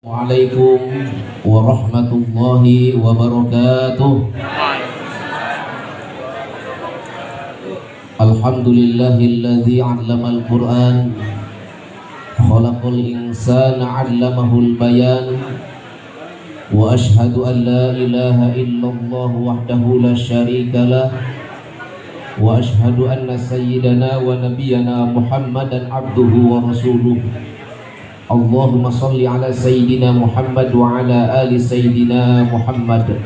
Assalamualaikum warahmatullahi wabarakatuh. Alhamdulillahilladzi 'allamal Qur'an khalaqal insana 'allamahul bayan wa ashhadu an la ilaha illallah wahdahu la syarikalah wa ashhadu anna sayyidana wa nabiyyana Muhammadan 'abduhu wa rasuluh. Allahumma salli ala Sayyidina Muhammad wa ala ali Sayyidina Muhammad.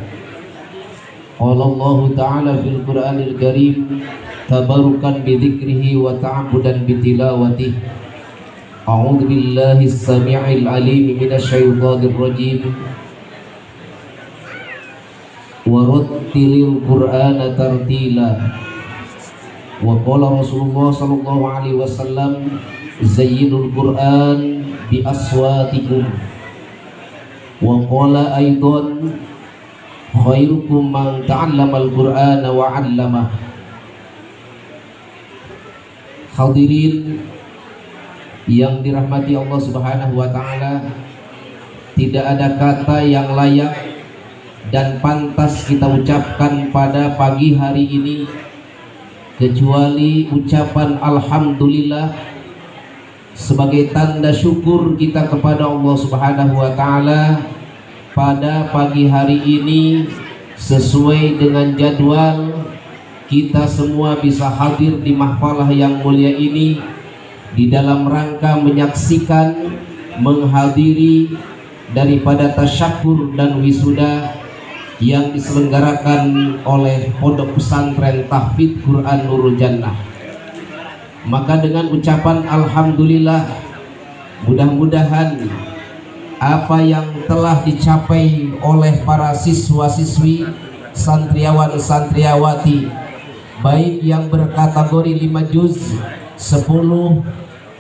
Qala Allah Ta'ala fil Qur'anil Karim tabarukan bi dzikrihi wa ta'abbudan bi tilawatihi. A'udzu billahi as-sami'il 'alim minasy syaithanir rajim. Wa rattilil Qur'ana tartila. Wa qala Rasulullah sallallahu alaihi wasallam zayyinul Qur'an bi aswatikum. Wa qala aidan khairukum man ta'allamal Qur'ana wa 'allamah. Hadirin yang dirahmati Allah Subhanahu wa taala, tidak ada kata yang layak dan pantas kita ucapkan pada pagi hari ini kecuali ucapan alhamdulillah sebagai tanda syukur kita kepada Allah Subhanahu wa taala. Pada pagi hari ini sesuai dengan jadwal kita semua bisa hadir di mahfalah yang mulia ini di dalam rangka menyaksikan, menghadiri daripada tasyakur dan wisuda yang diselenggarakan oleh Pondok Pesantren Tahfidz Quran Nurul Jannah. Maka dengan ucapan alhamdulillah, mudah-mudahan apa yang telah dicapai oleh para siswa-siswi, santriawan-santriawati, baik yang berkategori 5 juz, 10,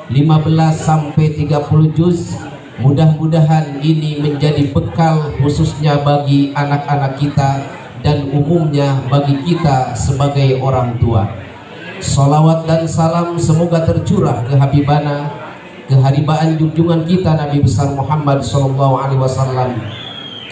15 sampai 30 juz, mudah-mudahan ini menjadi bekal khususnya bagi anak-anak kita dan umumnya bagi kita sebagai orang tua. Salawat dan salam semoga tercurah ke habibana, keharibaan junjungan kita Nabi besar Muhammad SAW,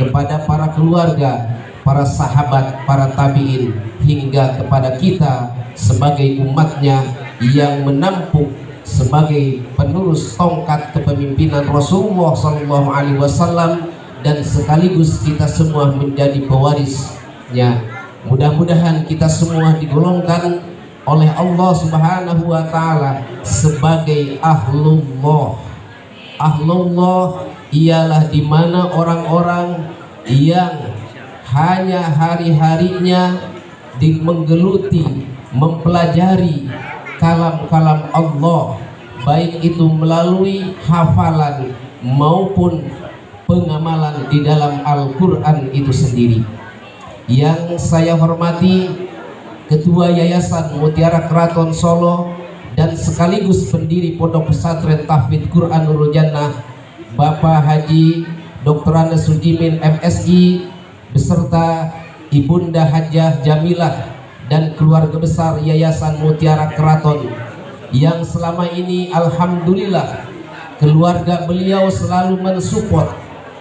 kepada para keluarga, para sahabat, para tabi'in, hingga kepada kita sebagai umatnya yang menampung sebagai penerus tongkat kepemimpinan Rasulullah SAW, dan sekaligus kita semua menjadi pewarisnya. Mudah-mudahan kita semua digolongkan oleh Allah Subhanahu wa taala sebagai ahlullah. Ahlullah ialah di mana orang-orang yang hanya hari-harinya menggeluti, mempelajari kalam-kalam Allah, baik itu melalui hafalan maupun pengamalan di dalam Al-Qur'an itu sendiri. Yang saya hormati Ketua Yayasan Mutiara Keraton Solo dan sekaligus pendiri Pondok Pesantren Tahfidz Quran Nurul Jannah, Bapak Haji Dr. Andes Sujimin MSI beserta Ibunda Hajah Jamilah dan keluarga besar Yayasan Mutiara Keraton, yang selama ini alhamdulillah keluarga beliau selalu mensupport,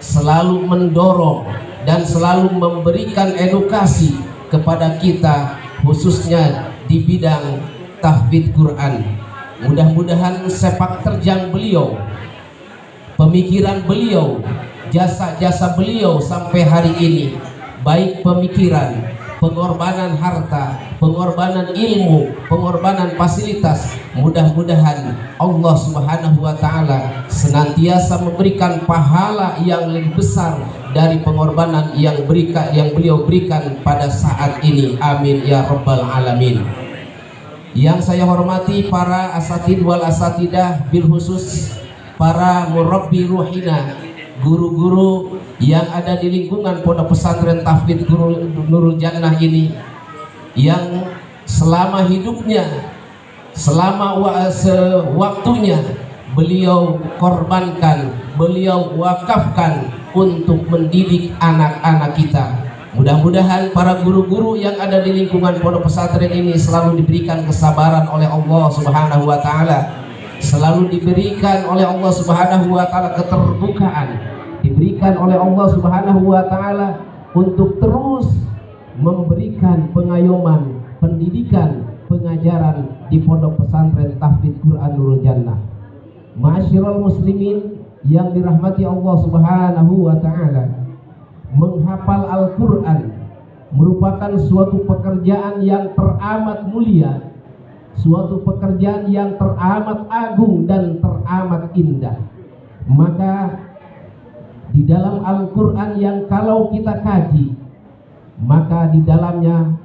selalu mendorong dan selalu memberikan edukasi kepada kita, khususnya di bidang tahfidz Quran. Mudah-mudahan sepak terjang beliau, pemikiran beliau, jasa-jasa beliau sampai hari ini, baik pemikiran, pengorbanan harta, pengorbanan ilmu, pengorbanan fasilitas, mudah-mudahan Allah Subhanahu wa taala senantiasa memberikan pahala yang lebih besar dari pengorbanan yang beliau berikan pada saat ini. Amin ya rabbal alamin. Yang saya hormati para asatid wal asatidah, bil khusus para murabbi ruhina, guru-guru yang ada di lingkungan Pondok Pesantren Tahfidz Nurul Jannah ini, yang selama hidupnya, selama waktunya beliau korbankan, beliau wakafkan untuk mendidik anak-anak kita. Mudah-mudahan para guru-guru yang ada di lingkungan Pondok Pesantren ini selalu diberikan kesabaran oleh Allah Subhanahu wa taala, selalu diberikan oleh Allah Subhanahu wa taala keterbukaan, diberikan oleh Allah Subhanahu wa taala untuk terus memberikan pengayoman, pendidikan, pengajaran di Pondok Pesantren Tahfidz Quran Nurul Jannah. Ma'asyiral muslimin yang dirahmati Allah Subhanahu wa taala, menghafal Al-Qur'an merupakan suatu pekerjaan yang teramat mulia, suatu pekerjaan yang teramat agung dan teramat indah. Maka di dalam Al-Quran yang kalau kita kaji, maka di dalamnya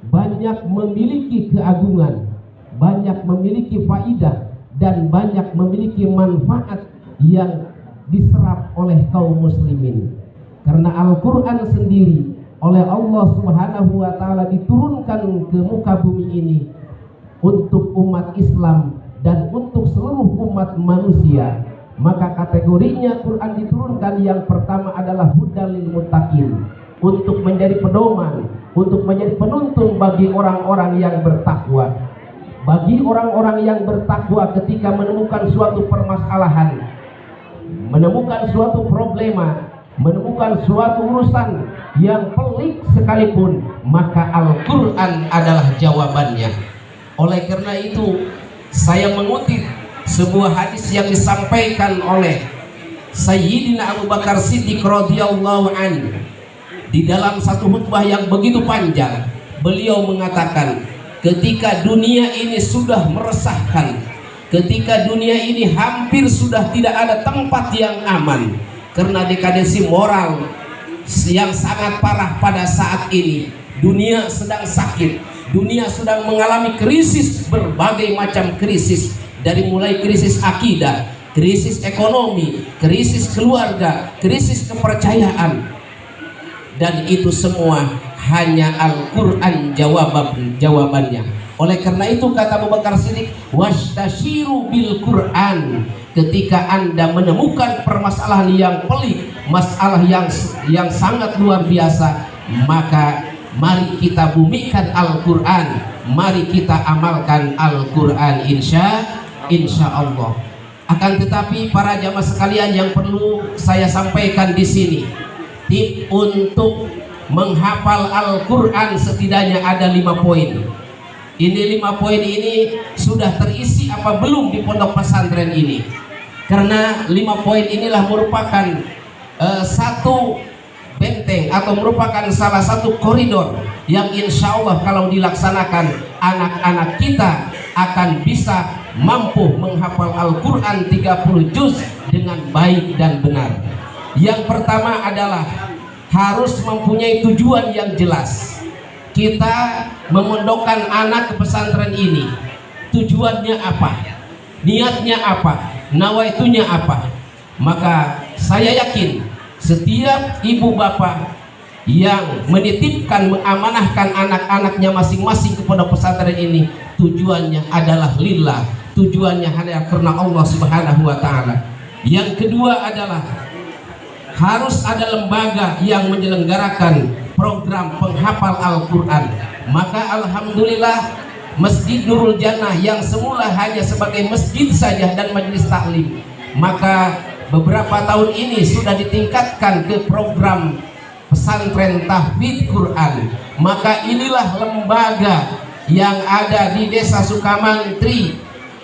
banyak memiliki keagungan, banyak memiliki faidah, dan banyak memiliki manfaat yang diserap oleh kaum muslimin. Karena Al-Quran sendiri oleh Allah Subhanahu wa taala diturunkan ke muka bumi ini untuk umat Islam dan untuk seluruh umat manusia. Maka kategorinya Quran diturunkan yang pertama adalah hudal lil muttaqin, untuk menjadi pedoman, untuk menjadi penuntun bagi orang-orang yang bertakwa. Bagi orang-orang yang bertakwa ketika menemukan suatu permasalahan, menemukan suatu problema, menemukan suatu urusan yang pelik sekalipun, maka Al-Quran adalah jawabannya. Oleh karena itu saya mengutip sebuah hadis yang disampaikan oleh Sayyidina Abu Bakar Siddiq radhiyallahu anhu di dalam satu khutbah yang begitu panjang. Beliau mengatakan, ketika dunia ini sudah meresahkan, ketika dunia ini hampir sudah tidak ada tempat yang aman karena dekadensi moral yang sangat parah pada saat ini, dunia sedang sakit, dunia sedang mengalami krisis, berbagai macam krisis, dari mulai krisis akidah, krisis ekonomi, krisis keluarga, krisis kepercayaan, dan itu semua hanya Al-Quran jawabannya. Oleh karena itu kata Abu Bakar Siddiq, wastashiru bil Quran, ketika Anda menemukan permasalahan yang pelik, masalah yang sangat luar biasa, maka mari kita bumikan Al-Quran, mari kita amalkan Al-Quran insya Allah. Akan tetapi para jamaah sekalian yang perlu saya sampaikan di sini, tip untuk menghafal Al-Quran setidaknya ada 5 poin. Ini 5 poin ini sudah terisi apa belum di pondok pesantren ini? Karena 5 poin inilah merupakan satu benteng atau merupakan salah satu koridor yang insya Allah kalau dilaksanakan, anak-anak kita akan bisa mampu menghafal Al-Quran 30 juz dengan baik dan benar. Yang pertama adalah harus mempunyai tujuan yang jelas. Kita memondokkan anak ke pesantren ini, tujuannya apa, niatnya apa, nawaitunya apa. Maka saya yakin setiap ibu bapak yang menitipkan, mengamanahkan anak-anaknya masing-masing ke pondok pesantren ini, tujuannya adalah lillah, tujuannya hanya karena Allah Subhanahu wa taala. Yang kedua adalah harus ada lembaga yang menyelenggarakan program penghafal Al-Quran. Maka alhamdulillah Masjid Nurul Jannah yang semula hanya sebagai masjid saja dan majelis taklim, maka beberapa tahun ini sudah ditingkatkan ke program pesantren tahfidz Quran. Maka inilah lembaga yang ada di Desa Sukamantri.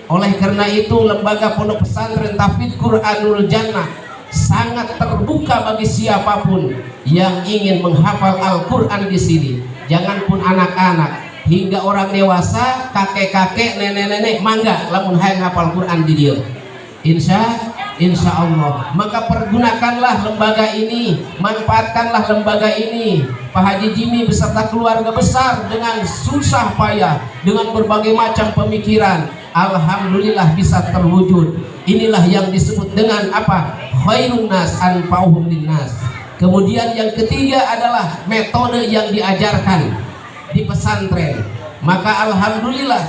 Oleh karena itu lembaga pondok pesantren tahfidz Quran Nurul Jannah sangat terbuka bagi siapapun yang ingin menghafal Al-Quran di sini. Jangan pun anak-anak, hingga orang dewasa, kakek-kakek, nenek-nenek, mangga lamun hayang hafal Quran di dia. Insya Allah. Maka pergunakanlah lembaga ini, manfaatkanlah lembaga ini. Pak Haji Jimmy beserta keluarga besar dengan susah payah, dengan berbagai macam pemikiran, alhamdulillah bisa terwujud. Inilah yang disebut dengan apa? Khairun nas anfa'uhum linnas. Kemudian yang ketiga adalah metode yang diajarkan di pesantren. Maka alhamdulillah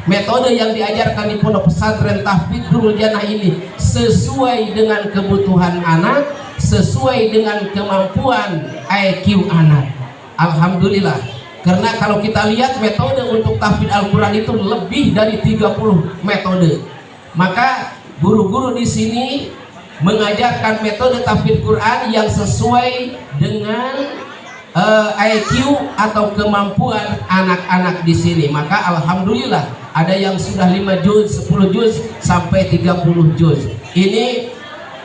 metode yang diajarkan di pondok pesantren tahfidz Nurul Jannah ini sesuai dengan kebutuhan anak, sesuai dengan kemampuan IQ anak. Alhamdulillah. Karena kalau kita lihat metode untuk tahfidz Al-Quran itu lebih dari 30 metode. Maka guru-guru di sini mengajarkan metode tahfidz Quran yang sesuai dengan IQ atau kemampuan anak-anak di sini. Maka alhamdulillah ada yang sudah 5 juz, 10 juz sampai 30 juz. Ini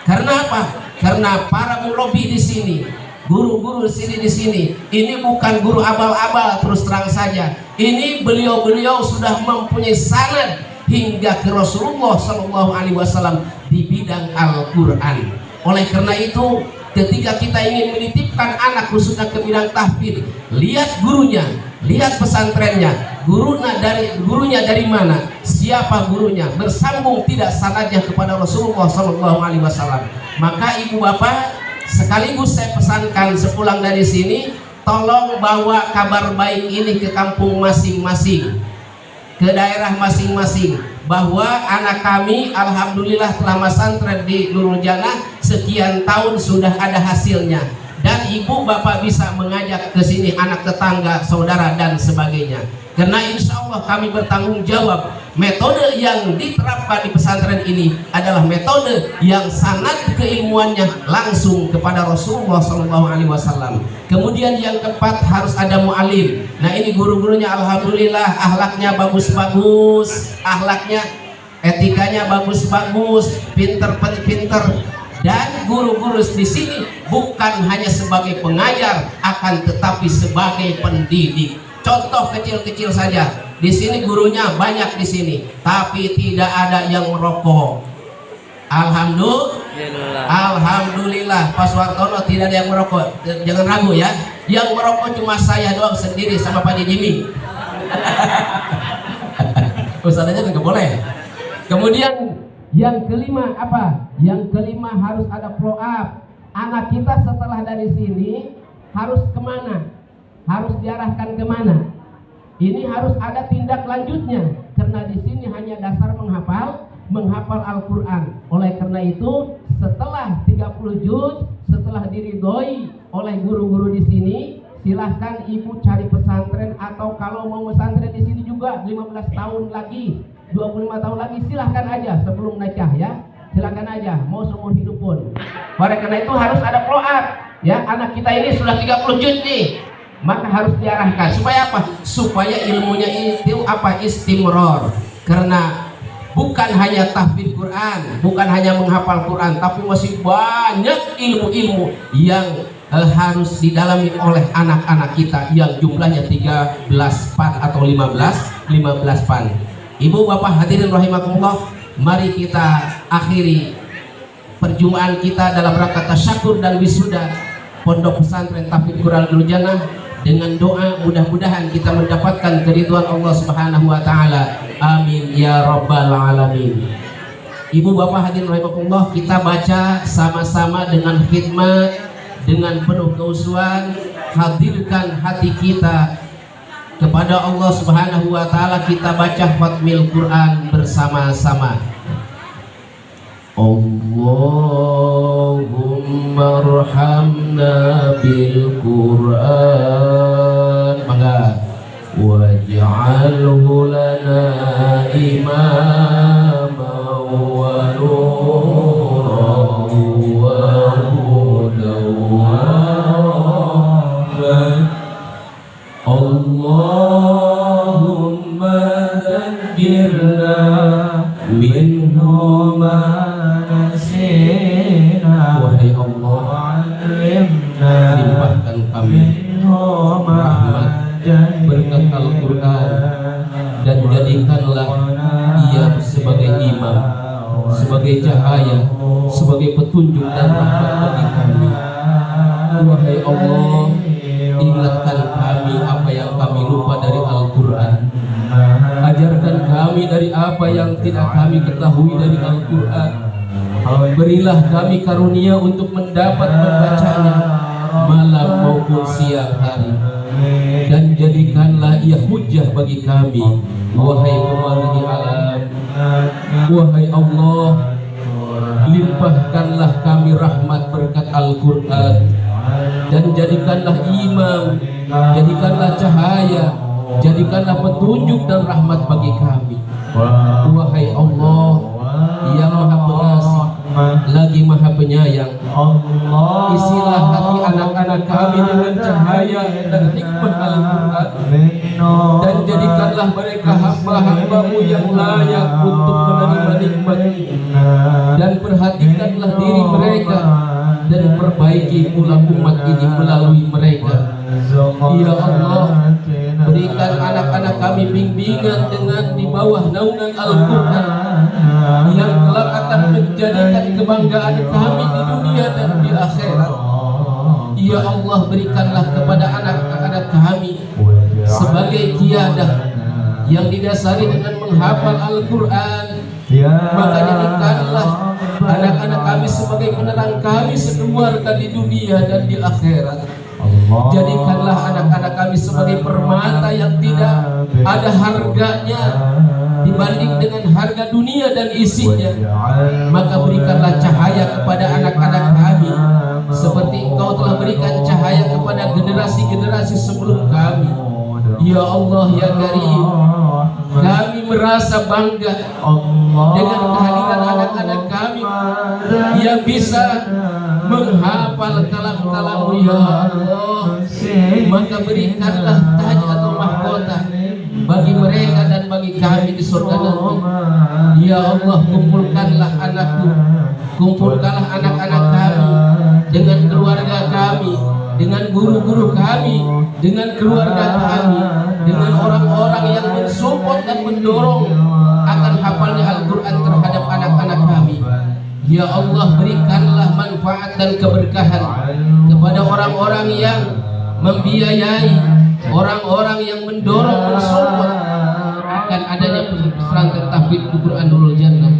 karena apa? Karena para murabi di sini, guru-guru di sini, ini bukan guru abal-abal terus terang saja. Ini beliau-beliau sudah mempunyai sanad hingga ke Rasulullah Shallallahu Alaihi Wasallam di bidang Al-Quran. Oleh karena itu, ketika kita ingin menitipkan anak khususnya ke bidang tahfidz, lihat gurunya, lihat pesantrennya, gurunya dari mana, siapa gurunya, bersambung tidak sanadnya kepada Rasulullah Shallallahu Alaihi Wasallam. Maka ibu bapak, sekaligus saya pesankan sepulang dari sini, tolong bawa kabar baik ini ke kampung masing-masing, ke daerah masing-masing, bahwa anak kami alhamdulillah telah masantren di Nurul Jannah sekian tahun sudah ada hasilnya, dan ibu bapak bisa mengajak ke sini anak tetangga, saudara dan sebagainya. Karena insya Allah kami bertanggung jawab, metode yang diterapkan di pesantren ini adalah metode yang sanad keilmuannya langsung kepada Rasulullah SAW. Kemudian yang keempat, harus ada mu'alim. Nah ini guru-gurunya alhamdulillah akhlaknya bagus-bagus, akhlaknya, etikanya bagus-bagus, pinter-pinter. Dan guru-guru di sini bukan hanya sebagai pengajar, akan tetapi sebagai pendidik. Contoh kecil-kecil saja, di sini gurunya banyak di sini, tapi tidak ada yang merokok. Alhamdulillah, Pak Suwartono tidak ada yang merokok. Jangan ragu ya, yang merokok cuma saya doang sendiri sama Pak Jimmy. Ustaznya nggak boleh. Kemudian yang kelima apa? Yang kelima harus ada follow up. Anak kita setelah dari sini harus kemana? Harus diarahkan kemana? Ini harus ada tindak lanjutnya, karena di sini hanya dasar menghafal Al-Quran. Oleh karena itu, setelah 30 juz, setelah diridhoi oleh guru-guru di sini, silahkan ibu cari pesantren, atau kalau mau pesantren di sini juga 15 tahun lagi, 25 tahun lagi, silahkan aja sebelum nikah ya. Silahkan aja, mau seumur hidup pun. Oleh karena itu harus ada follow up. Ya, anak kita ini sudah 30 juz nih, maka harus diarahkan supaya apa? Supaya ilmunya itu apa? Istimror. Karena bukan hanya tahfidz Quran, bukan hanya menghafal Quran, tapi masih banyak ilmu-ilmu yang harus didalami oleh anak-anak kita yang jumlahnya 13 pan atau 15 pan. Ibu bapak hadirin rahimakumullah, mari kita akhiri perjumpaan kita dalam rangka tasyakur dan wisuda Pondok Pesantren Tahfidz Quran Nurul Jannah dengan doa mudah-mudahan kita mendapatkan keridhaan Allah Subhanahu wa taala. Amin ya rabbal alamin. Ibu bapak hadirin rahimakumullah, kita baca sama-sama dengan khidmat, dengan penuh keusuhan, hadirkan hati kita kepada Allah Subhanahu wa taala. Kita baca khatmil Quran bersama-sama. Allahumma arhamna bil Quran, mangga, waj'alhu lana imama wa nuran wa hudan wa rahmatan. Allahumma dhakkirna minhu ma nasina, wahai Allah, limpahkan kami rahmat berkat Al-Quran dan jadikanlah ia sebagai imam, sebagai cahaya, sebagai petunjuk dan rahmat bagi kami. Wahai Allah, ingatkan kami apa yang kami lupa dari Al-Quran. Ajarkan kami dari apa yang tidak kami ketahui dari Al-Quran. Berilah kami karunia untuk mendapat membacanya malam maupun siang hari, dan jadikanlah ia hujjah bagi kami. Wahai pemelihara alam, wahai Allah, limpahkanlah kami rahmat berkat Al-Quran, dan jadikanlah imam, jadikanlah cahaya, jadikanlah petunjuk dan rahmat bagi kami. Wahai Allah yang Maha Pengasih, lagi Maha Penyayang. Isilah hati anak-anak kami dengan cahaya dan hikmah Al-Quran, dan jadikanlah mereka hamba-hamba-Mu yang layak untuk menerima nikmat, dan perhatikanlah diri mereka dan perbaiki pula umat ini melalui mereka. Ya Allah, berikan anak-anak kami bimbingan dengan di bawah naungan Al-Quran yang kelak akan menjadikan kebanggaan kami di dunia dan di akhirat. Ya Allah, berikanlah kepada anak-anak kami sebagai kiadah yang didasari dengan menghafal Al-Quran. Maka jadikanlah anak-anak kami sebagai penerang kami sekeluarga di dunia dan di akhirat. Jadikanlah anak-anak kami sebagai permata yang tidak ada harganya dibanding dengan harga dunia dan isinya. Maka berikanlah cahaya kepada anak-anak kami seperti Engkau telah berikan cahaya kepada generasi-generasi sebelum kami. Ya Allah, ya Karim, kami merasa bangga dengan kehadiran anak-anak kami yang bisa menghafal kalam-kalam-Mu, ya Allah. Maka berikanlah taj atau mahkota bagi mereka dan bagi kami di surga nanti. Ya Allah, kumpulkanlah anakku, kumpulkanlah anak-anak kami dengan keluarga kami, dengan guru-guru kami, dengan keluarga kami, dengan orang-orang yang mensupport dan mendorong akan hafalnya Al-Quran terhadap anak-anak kami. Ya Allah, berikanlah manfaat dan keberkahan kepada orang-orang yang membiayai, orang-orang yang mendorong, mensupport akan adanya pesantren tahfidz Quran Nurul Jannah.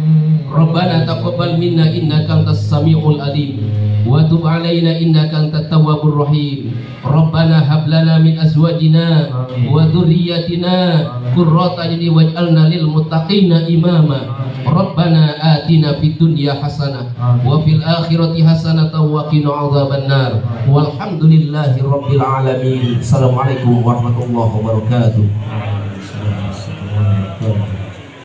Rabbana taqabbal minna innaka antas samiul alim wa tub alaina innaka antat tawwabur rahim. Rabbana hab lana min azwajina wa dhurriyyatina qurrata a'yunin waj'alna lil muttaqina imama. Rabbana atina fid dunya hasanah wa fil akhirati hasanah wa qina adzabannar. Walhamdulillahi rabbil alamin. Assalamualaikum warahmatullahi wabarakatuh.